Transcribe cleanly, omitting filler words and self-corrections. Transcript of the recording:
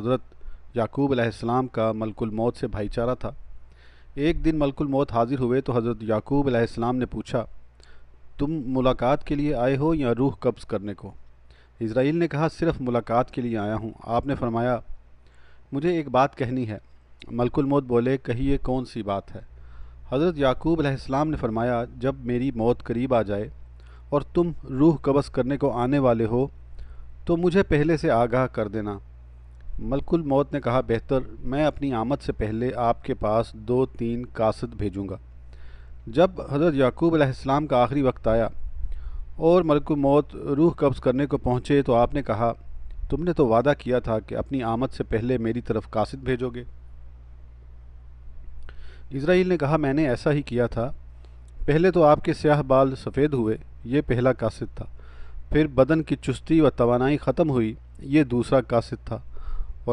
حضرت یعقوب علیہ السلام کا ملک الموت سے بھائی چارہ تھا۔ ایک دن ملک الموت حاضر ہوئے تو حضرت یعقوب علیہ السلام نے پوچھا، تم ملاقات کے لیے آئے ہو یا روح قبض کرنے کو؟ اسرائیل نے کہا، صرف ملاقات کے لیے آیا ہوں۔ آپ نے فرمایا، مجھے ایک بات کہنی ہے۔ ملک الموت بولے، کہیے کون سی بات ہے؟ حضرت یعقوب علیہ السلام نے فرمایا، جب میری موت قریب آ جائے اور تم روح قبض کرنے کو آنے والے ہو تو مجھے پہلے سے آگاہ کر دینا۔ ملک الموت نے کہا، بہتر، میں اپنی آمد سے پہلے آپ کے پاس 2-3 قاصد بھیجوں گا۔ جب حضرت یعقوب علیہ السلام کا آخری وقت آیا اور ملک الموت روح قبض کرنے کو پہنچے تو آپ نے کہا، تم نے تو وعدہ کیا تھا کہ اپنی آمد سے پہلے میری طرف قاصد بھیجو گے۔ اسرائیل نے کہا، میں نے ایسا ہی کیا تھا۔ پہلے تو آپ کے سیاہ بال سفید ہوئے، یہ پہلا قاصد تھا۔ پھر بدن کی چستی و توانائی ختم ہوئی، یہ دوسرا قاصد تھا۔